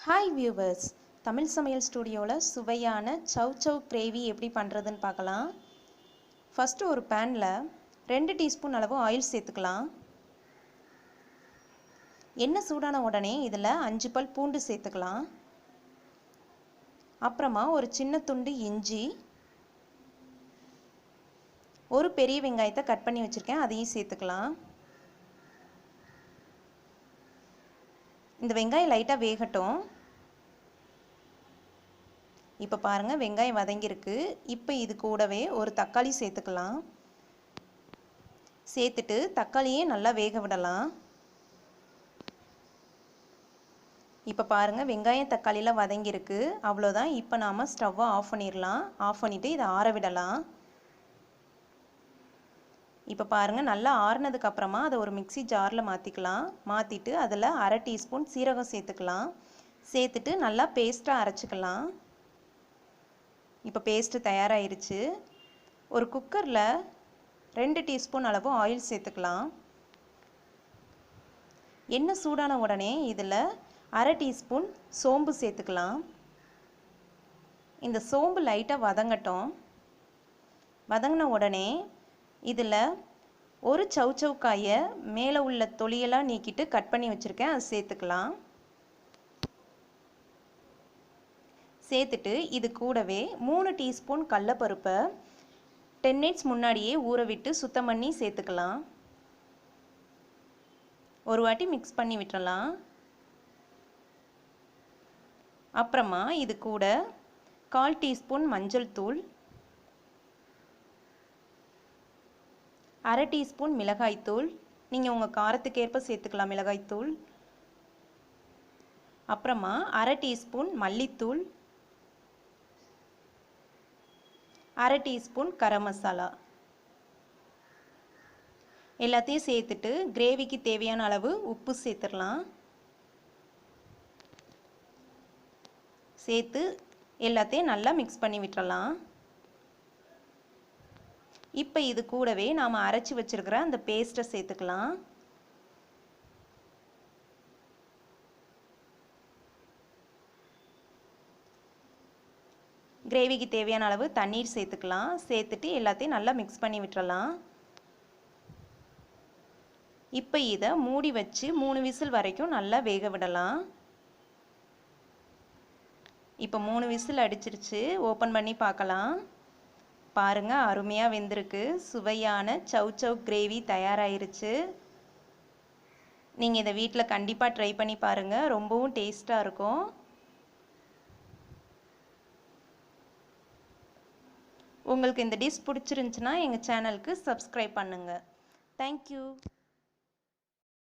Hi viewers, Tamil சமையல் ஸ்டூடியோவில் சுவையான சவ் சவ் gravy எப்படி பண்ணுறதுன்னு பார்க்கலாம். ஃபஸ்ட்டு ஒரு பேனில் 2 டீஸ்பூன் அளவு ஆயில் சேர்த்துக்கலாம். எண்ணெய் சூடான உடனே இதில் 5 பல் பூண்டு சேர்த்துக்கலாம். அப்புறமா ஒரு சின்ன துண்டு இஞ்சி, ஒரு பெரிய வெங்காயத்தை கட் பண்ணி வச்சுருக்கேன், அதையும் சேர்த்துக்கலாம். இந்த வெங்காயம் லைட்டாக வேகட்டும். இப்போ பாருங்கள், வெங்காயம் வதங்கியிருக்கு. இப்போ இது கூடவே ஒரு தக்காளி சேர்த்துக்கலாம். சேர்த்துட்டு தக்காளியே நல்லா வேக விடலாம். இப்போ பாருங்கள், வெங்காயம் தக்காளிலாம் வதங்கியிருக்கு. அவ்வளோதான். இப்போ நாம் ஸ்டவ்வை ஆஃப் பண்ணிடலாம். ஆஃப் பண்ணிவிட்டு இதை ஆற விடலாம். இப்போ பாருங்கள், நல்லா ஆறுனதுக்கப்புறமா அதை ஒரு மிக்ஸி ஜாரில் மாற்றிக்கலாம். மாற்றிட்டு அதில் 1/2 டீஸ்பூன் சீரகம் சேர்த்துக்கலாம். சேர்த்துட்டு நல்லா பேஸ்ட்டாக அரைச்சிக்கலாம். இப்போ பேஸ்ட்டு தயாராகிருச்சு. ஒரு குக்கரில் 2 டீஸ்பூன் அளவு ஆயில் சேர்த்துக்கலாம். எண்ணெய் சூடான உடனே இதில் 1/2 டீஸ்பூன் சோம்பு சேர்த்துக்கலாம். இந்த சோம்பு லைட்டாக வதங்கட்டும். வதங்கின உடனே இதில் ஒரு சவ் சவ் காயை மேலே உள்ள தொலியெல்லாம் நீக்கிட்டு கட் பண்ணி வச்சுருக்கேன், அதை சேர்த்துக்கலாம். சேர்த்துட்டு இது கூடவே 3 டீஸ்பூன் கடலைப்பருப்பை 10 மினிட்ஸ் முன்னாடியே ஊற விட்டு சுத்தம் பண்ணி சேர்த்துக்கலாம். ஒரு வாட்டி மிக்ஸ் பண்ணி விட்டுறலாம். அப்புறமா இது கூட 1/4 டீஸ்பூன் மஞ்சள் தூள், 1/2 டீஸ்பூன் மிளகாய்த்தூள், நீங்கள் உங்கள் காரத்துக்கேற்ப சேர்த்துக்கலாம் மிளகாய்த்தூள். அப்புறமா 1/2 டீஸ்பூன் மல்லித்தூள், 1/2 டீஸ்பூன் கரம் மசாலா எல்லாத்தையும் சேர்த்துட்டு கிரேவிக்கு தேவையான அளவு உப்பு சேர்த்துடலாம். சேர்த்து எல்லாத்தையும் நல்லா மிக்ஸ் பண்ணி விட்டுறலாம். இப்போ இது கூடவே நாம் அரைச்சி வச்சுருக்கிற அந்த பேஸ்ட்டை சேர்த்துக்கலாம். கிரேவிக்கு தேவையான அளவு தண்ணீர் சேர்த்துக்கலாம். சேர்த்துட்டு எல்லாத்தையும் நல்லா மிக்ஸ் பண்ணி விட்டுறலாம். இப்போ இதை மூடி வச்சு 3 விசில் வரைக்கும் நல்லா வேக விடலாம். இப்போ 3 விசில் அடிச்சிருச்சு. ஓப்பன் பண்ணி பார்க்கலாம். பாருங்கள், அருமையாக வெந்திருக்கு. சுவையான சவ் சவ் கிரேவி தயாராகிருச்சு. நீங்கள் இதை வீட்டில் கண்டிப்பாக ட்ரை பண்ணி பாருங்கள். ரொம்பவும் டேஸ்ட்டாக இருக்கும். உங்களுக்கு இந்த டிஷ் பிடிச்சிருந்துச்சுன்னா எங்கள் சேனலுக்கு சப்ஸ்கிரைப் பண்ணுங்கள். தேங்க்யூ.